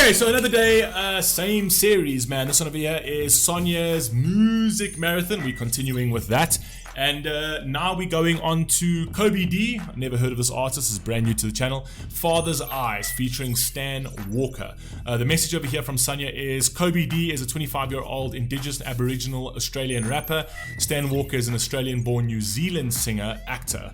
Okay, so another day, same series, man. This one over here is Sonia's Music Marathon. We're continuing with that. And now we're going on to Kobie Dee. I've never heard of this artist. This is brand new to the channel. Father's Eyes featuring Stan Walker. The message over here from Sonia is Kobie Dee is a 25-year-old indigenous Aboriginal Australian rapper. Stan Walker is an Australian-born New Zealand singer, actor.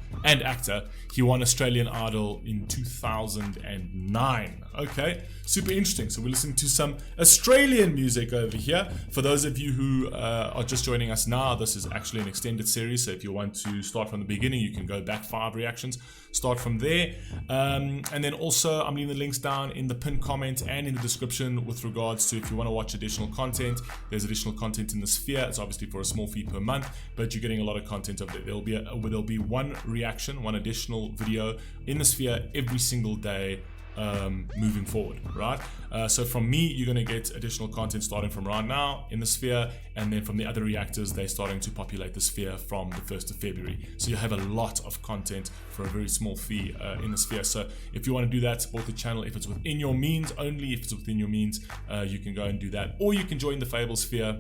He won Australian Idol in 2009. Okay, super interesting. So we're listening to some Australian music over here. For those of you who are just joining us now, this is actually an extended series. So if you want to start from the beginning, you can go back 5 reactions, start from there. And then also I'm leaving the links down in the pinned comment and in the description with regards to if you want to watch additional content. There's additional content in the Sphere. It's obviously for a small fee per month, but you're getting a lot of content over there. There'll be one reaction, one additional video in the Sphere every single day moving forward, right? So from me, you're going to get additional content starting from right now in the Sphere, and then from the other reactors, they're starting to populate the Sphere from the 1st of February. So you have a lot of content for a very small fee in the Sphere. So if you want to do that, support the channel. If it's within your means, only if it's within your means, you can go and do that. Or you can join the FABLE Sphere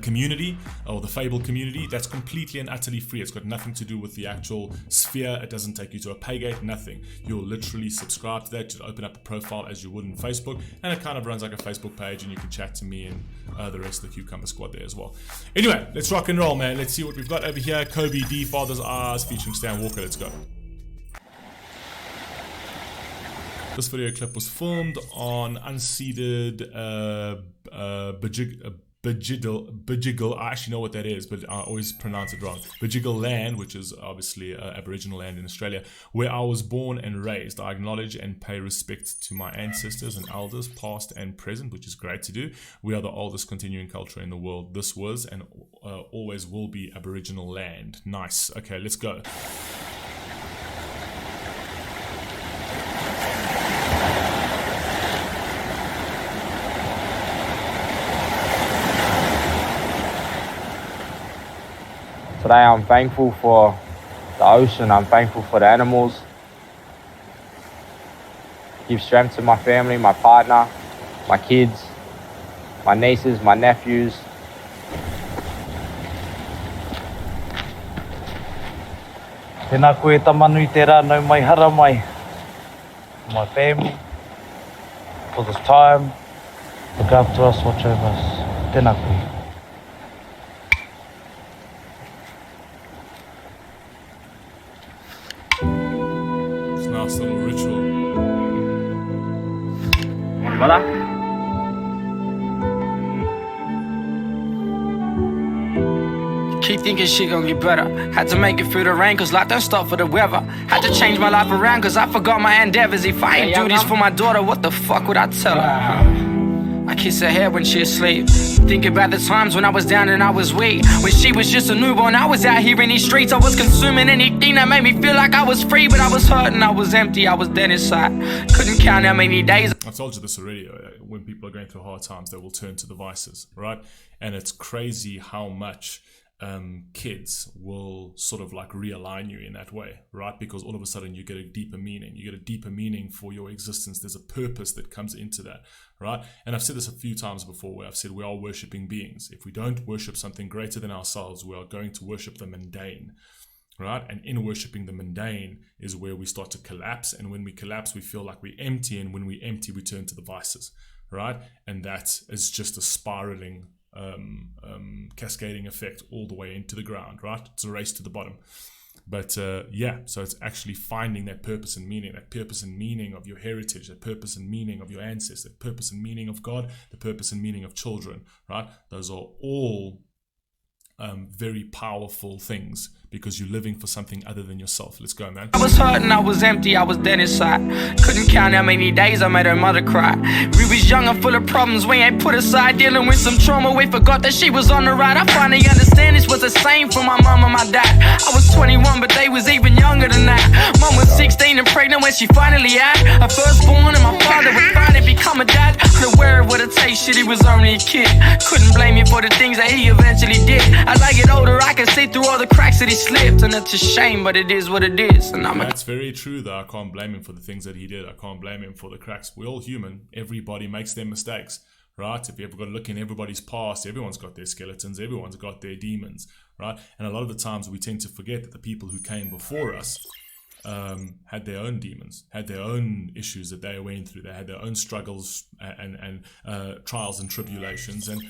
community, or the FABLE community. That's completely and utterly free. It's got nothing to do with the actual Sphere. It doesn't take you to a pay gate, nothing. You'll literally subscribe to that, to open up a profile as you would in Facebook, and it kind of runs like a Facebook page, and you can chat to me and the rest of the Cucumber Squad there as well. Anyway, let's rock and roll, man. Let's see what we've got over here. Kobie Dee, Father's Eyes featuring Stan Walker. Let's go. This video clip was filmed on unceded Bidjigal, I actually know what that is, but I always pronounce it wrong. Bidjigal land, which is obviously Aboriginal land in Australia, where I was born and raised. I acknowledge and pay respect to my ancestors and elders, past and present, which is great to do. We are the oldest continuing culture in the world. This was and always will be Aboriginal land. Nice. Okay, let's go. Today I'm thankful for the ocean, I'm thankful for the animals. Give strength to my family, my partner, my kids, my nieces, my nephews. Tēnā koe tamanu I te rā nau mai hara mai. My family, for this time, look after us, watch over us. Tēnā koe. Nice little ritual. Voilà. Keep thinking shit gon' get better. Had to make it through the rain, cause life don't stop for the weather. Had to change my life around, cause I forgot my endeavors. If I ain't do this for my daughter, what the fuck would I tell her? I kiss her hair when she asleep. Think about the times when I was down and I was weak. When she was just a newborn, I was out here in these streets. I was consuming anything that made me feel like I was free. But I was hurting, I was empty, I was dead inside. Couldn't count how many days. I've told you this already. When people are going through hard times, they will turn to the vices, right? And it's crazy how much kids will sort of like realign you in that way, right? Because all of a sudden you get a deeper meaning. You get a deeper meaning for your existence. There's a purpose that comes into that, right? And I've said this a few times before, where I've said we are worshipping beings. If we don't worship something greater than ourselves, we are going to worship the mundane, right? And in worshipping the mundane is where we start to collapse. And when we collapse, we feel like we're empty. And when we're empty, we turn to the vices, right? And that is just a spiraling cascading effect all the way into the ground, right? It's a race to the bottom. But yeah, so it's actually finding that purpose and meaning of your heritage, that purpose and meaning of your ancestors, that purpose and meaning of God, the purpose and meaning of children, right? Those are all very powerful things, because you're living for something other than yourself. Let's go, man. I was hurting, I was empty, I was dead inside. Couldn't count how many days I made her mother cry. We was young and full of problems, we ain't put aside. Dealing with some trauma, we forgot that she was on the ride. I finally understand this was the same for my mom and my dad. I was 21, but they was even younger than that. Mom was sick 16 and pregnant when she finally had her firstborn, and my father would finally become a dad. Unaware of what it takes, shit, he was only a kid. Couldn't blame me for the things that he eventually did. As I get older, I can see through all the cracks that he slipped, and it's a shame, but it is what it is. And That's very true, though. I can't blame him for the things that he did. I can't blame him for the cracks. We're all human. Everybody makes their mistakes, right? If you ever got to look in everybody's past, everyone's got their skeletons, everyone's got their demons, right? And a lot of the times we tend to forget that the people who came before us had their own demons, had their own issues that they went through. They had their own struggles and trials and tribulations, and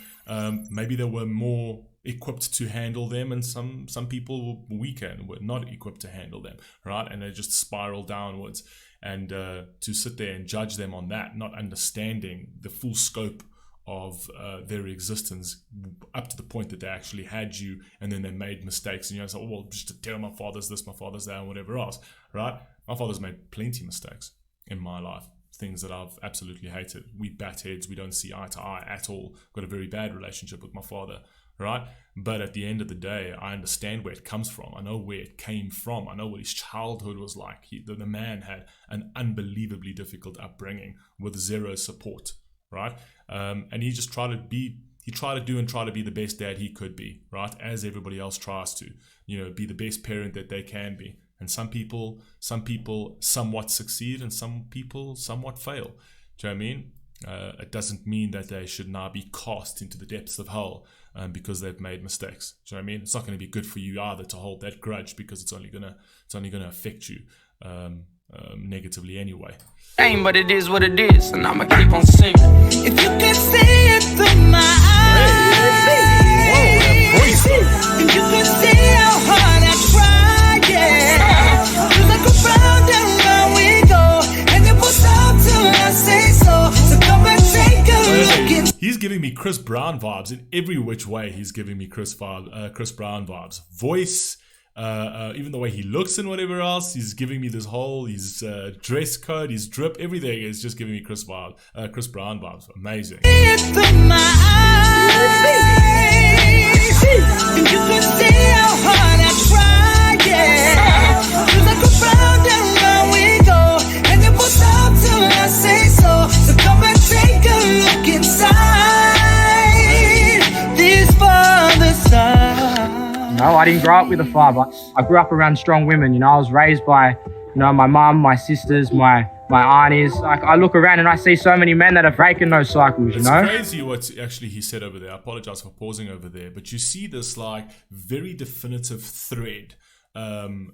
maybe they were more equipped to handle them, and some people were weaker and were not equipped to handle them, right? And they just spiral downwards. And to sit there and judge them on that, not understanding the full scope of their existence up to the point that they actually had you, and then they made mistakes, and you know, so, well, just to tell my father's this, my father's that, and whatever else, right? My father's made plenty of mistakes in my life, things that I've absolutely hated. We bat heads, we don't see eye to eye at all. Got a very bad relationship with my father, right? But at the end of the day, I understand where it comes from. I know where it came from. I know what his childhood was like. The man had an unbelievably difficult upbringing with zero support, right? And he just tried to be the best dad he could be, right? As everybody else tries to, you know, be the best parent that they can be. And some people somewhat succeed, and some people somewhat fail. Do you know what I mean? It doesn't mean that they should now be cast into the depths of hell because they've made mistakes. Do you know what I mean? It's not going to be good for you either to hold that grudge, because it's only gonna affect you negatively anyway. But it is what it is, and I'ma keep on singing. If you can see it through my eyes, and you can see how hard I try, yeah. 'Cause I go round and round we go, and it won't stop till I say so. So come and take a look. He's giving me Chris Brown vibes in every which way. He's giving me Chris Brown vibes. Voice, even the way he looks and whatever else, he's giving me this whole, his dress code, his drip, everything is just giving me Chris Brown vibes. Amazing. And you can see how hard I try, yeah. 'Cause I go round and round we go, and it won't stop till I say so. So come and take a look inside this father's side. No, I didn't grow up with a father. I grew up around strong women. You know, I was raised by, you know, my mum, my sisters, my aunties. Like, I look around and I see so many men that have breaking those cycles, you know? It's crazy what actually he said over there. I apologize for pausing over there, but you see this like very definitive thread,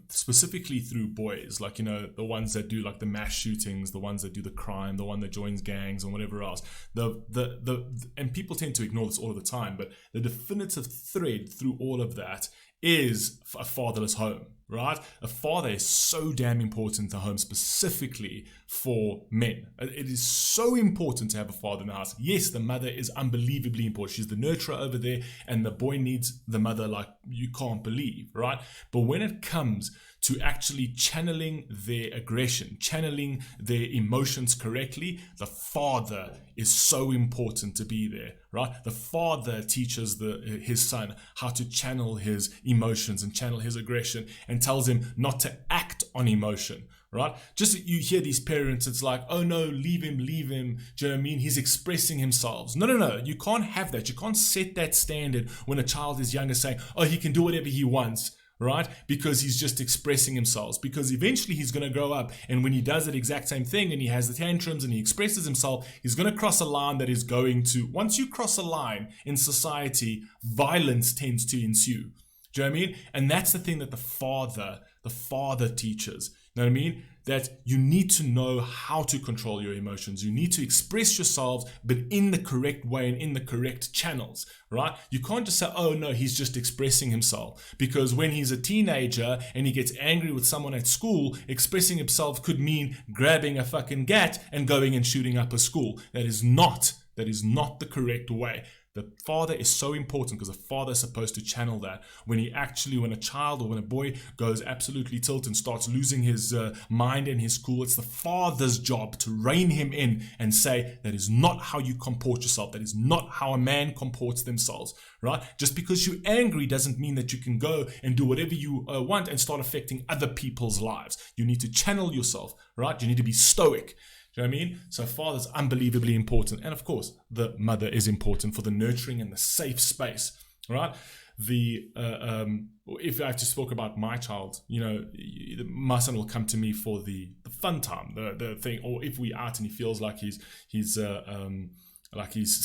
specifically through boys, like, you know, the ones that do like the mass shootings, the ones that do the crime, the one that joins gangs and whatever else. And people tend to ignore this all the time, but the definitive thread through all of that is a fatherless home, right? A father is so damn important to home, specifically for men. It is so important to have a father in the house. Yes, the mother is unbelievably important. She's the nurturer over there, and the boy needs the mother like you can't believe, right? But when it comes to actually channeling their aggression, channeling their emotions correctly, the father is so important to be there, right? The father teaches his son how to channel his emotions and channel his aggression, and tells him not to act on emotion, right? Just you hear these parents, it's like, oh no, leave him. Do you know what I mean? He's expressing himself. No. You can't have that. You can't set that standard when a child is younger, saying, oh, he can do whatever he wants, right? Because he's just expressing himself. Because eventually he's going to grow up, and when he does that exact same thing and he has the tantrums and he expresses himself, he's going to cross a line that is going to, once you cross a line in society, violence tends to ensue. Do you know what I mean? And that's the thing that the father teaches. You know what I mean? That you need to know how to control your emotions. You need to express yourselves, but in the correct way and in the correct channels, right? You can't just say, oh no, he's just expressing himself. Because when he's a teenager and he gets angry with someone at school, expressing himself could mean grabbing a fucking gat and going and shooting up a school. That is not the correct way. The father is so important because the father is supposed to channel that. When a child or when a boy goes absolutely tilt and starts losing his mind in his school, it's the father's job to rein him in and say, that is not how you comport yourself. That is not how a man comports themselves, right? Just because you're angry doesn't mean that you can go and do whatever you want and start affecting other people's lives. You need to channel yourself, right? You need to be stoic. Do you know what I mean? So father's unbelievably important. And of course, the mother is important for the nurturing and the safe space, right? If I have to talk about my child, my son will come to me for the fun time, the thing, or if we're out and he feels like he's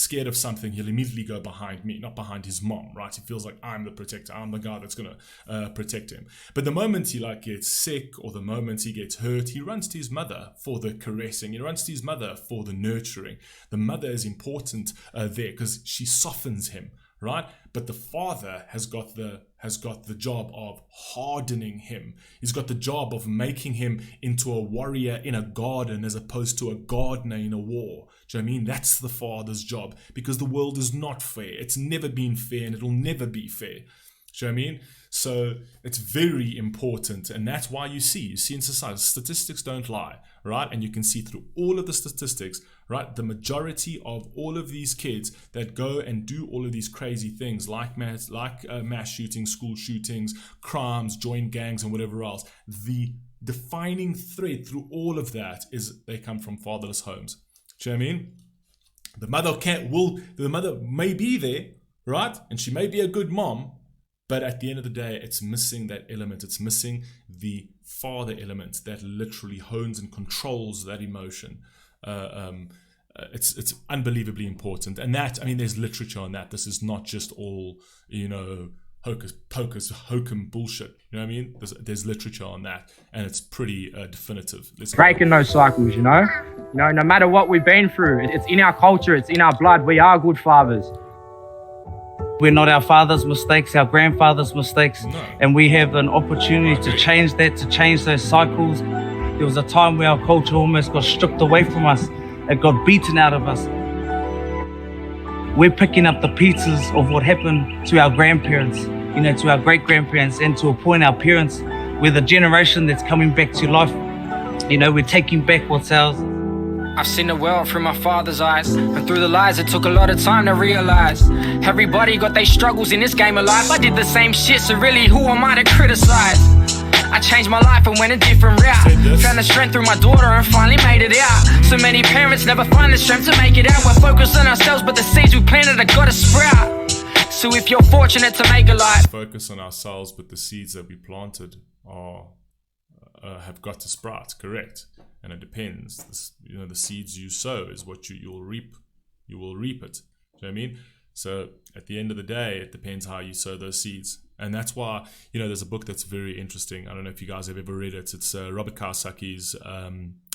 scared of something, he'll immediately go behind me, not behind his mom, right? He feels like I'm the protector, I'm the guy that's going to protect him. But the moment he gets sick or the moment he gets hurt, he runs to his mother for the caressing. He runs to his mother for the nurturing. The mother is important there because she softens him, right? But the father has got the job of hardening him. He's got the job of making him into a warrior in a garden as opposed to a gardener in a war. Do you know what I mean? That's the father's job, because the world is not fair. It's never been fair and it'll never be fair. Do you know what I mean? So it's very important, and that's why you see in society, statistics don't lie, right? And you can see through all of the statistics, right? The majority of all of these kids that go and do all of these crazy things like mass shootings, school shootings, crimes, join gangs and whatever else, the defining thread through all of that is they come from fatherless homes. Do you know what I mean? The mother may be there, right? And she may be a good mom, but at the end of the day, it's missing that element. It's missing the father element that literally hones and controls that emotion. It's unbelievably important. And there's literature on that. This is not just all, hocus pocus, hokum bullshit. You know what I mean? There's literature on that, and it's pretty definitive. Breaking those cycles, no matter what we've been through, it's in our culture, it's in our blood. We are good fathers. We're not our father's mistakes, our grandfather's mistakes. No. And we have an opportunity to change that, to change those cycles. There was a time where our culture almost got stripped away from us. It got beaten out of us. We're picking up the pieces of what happened to our grandparents, to our great-grandparents, and to a point our parents. We're the generation that's coming back to life. We're taking back what's ours. I've seen the world through my father's eyes, and through the lies it took a lot of time to realize. Everybody got their struggles in this game of life. I did the same shit, so really who am I to criticize? I changed my life and went a different route. Found the strength through my daughter and finally made it out. So many parents never find the strength to make it out. We're focused on ourselves, but the seeds we planted are gotta sprout. So if you're fortunate to make a life, focus on ourselves, but the seeds that we planted have got to sprout, correct? And it depends. The seeds you sow is what you'll reap. You will reap it. Do you know what I mean? So at the end of the day, it depends how you sow those seeds. And that's why, there's a book that's very interesting. I don't know if you guys have ever read it. It's Robert Kiyosaki's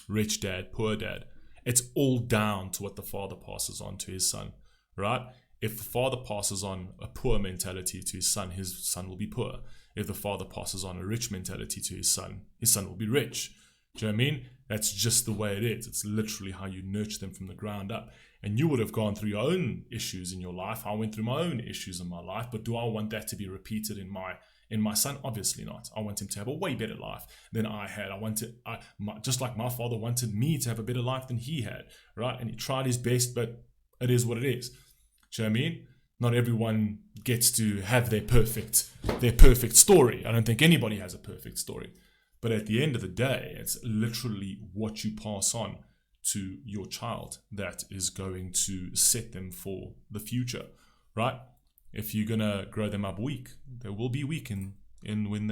Rich Dad, Poor Dad. It's all down to what the father passes on to his son, right? If the father passes on a poor mentality to his son will be poor. If the father passes on a rich mentality to his son will be rich. Do you know what I mean? That's just the way it is. It's literally how you nurture them from the ground up. And you would have gone through your own issues in your life. I went through my own issues in my life. But do I want that to be repeated in my son? Obviously not. I want him to have a way better life than I had. Just like my father wanted me to have a better life than he had, right? And he tried his best, but it is what it is. Do you know what I mean? Not everyone gets to have their perfect story. I don't think anybody has a perfect story. But at the end of the day, it's literally what you pass on to your child that is going to set them for the future, right? If you're gonna grow them up weak, they will be weak in when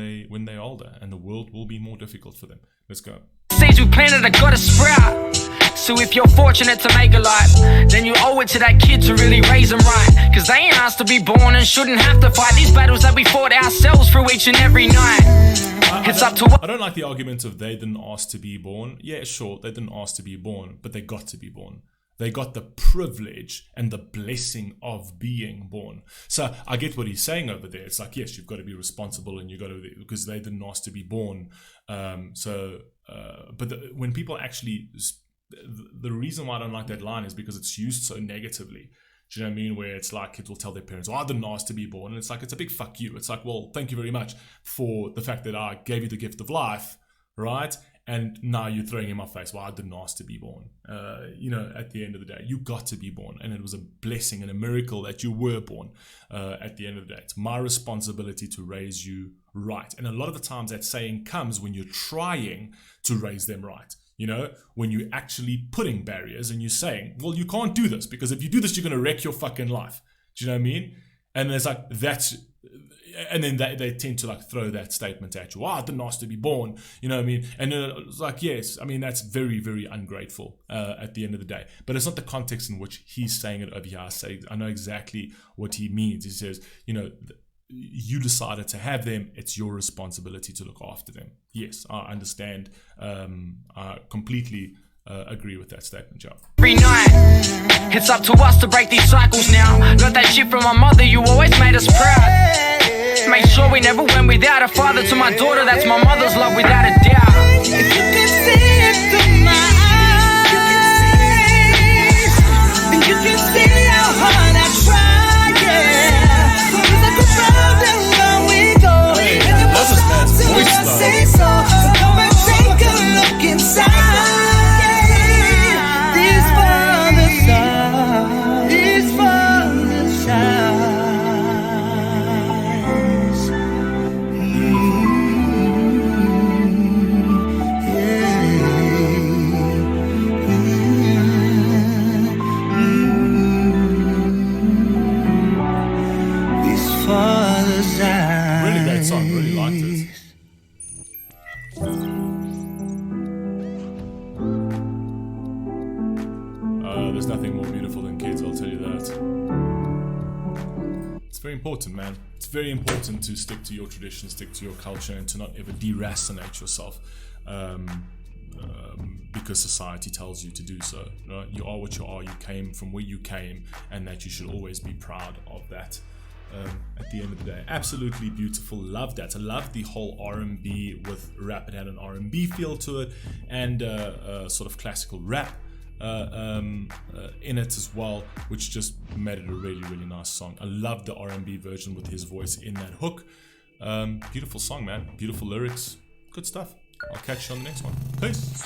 they're older, and the world will be more difficult for them. Let's go. Seeds we planted are gotta sprout. So if you're fortunate to make a life, then you owe it to that kid to really raise them right. Cause they ain't asked to be born and shouldn't have to fight these battles that we fought ourselves through each and every night. I don't like the argument of they didn't ask to be born. Yeah, sure, they didn't ask to be born, but they got to be born. They got the privilege and the blessing of being born. So I get what he's saying over there. It's like, yes, you've got to be responsible, and because they didn't ask to be born. When people actually, the reason why I don't like that line is because it's used so negatively. Do you know what I mean? Where it's like kids will tell their parents, "Oh, I didn't ask to be born," and it's like it's a big fuck you. It's like, well, thank you very much for the fact that I gave you the gift of life, right? And now you're throwing in my face, well, I didn't ask to be born. At the end of the day, you got to be born. And it was a blessing and a miracle that you were born at the end of the day. It's my responsibility to raise you right. And a lot of the times that saying comes when you're trying to raise them right. When you're actually putting barriers and you're saying, well, you can't do this because if you do this, you're going to wreck your fucking life. Do you know what I mean? And there's like, and then they tend to like throw that statement at you. I didn't ask to be born. You know what I mean? And it's like, yes, I mean, that's very, very ungrateful at the end of the day. But it's not the context in which he's saying it over here. I know exactly what he means. He says, you decided to have them. It's your responsibility to look after them. Yes, I understand. I completely agree with that statement, Joe. Every night, it's up to us to break these cycles now. Got that shit from my mother, you always made us proud. Make sure we never went without a father. To my daughter, that's my mother's love without a doubt. If you can see it through my eyes, and you can see how hard I try, yeah. Cause I could find them where we go. And it was stop till I say so. So come and take a look inside. These fathers are, these fathers are. Really great song, really liked it. There's nothing more beautiful than kids, I'll tell you that. It's very important, man. It's very important to stick to your tradition, stick to your culture, and to not ever deracinate yourself because society tells you to do so. Right? You are what you are, you came from where you came, and that you should always be proud of that. At the end of the day, absolutely beautiful. Love that. I love the whole R&B with rap. It had an R&B feel to it, and sort of classical rap in it as well, which just made it a really, really nice song. I love the R&B version with his voice in that hook. Beautiful song, man. Beautiful lyrics. Good stuff. I'll catch you on the next one. Peace.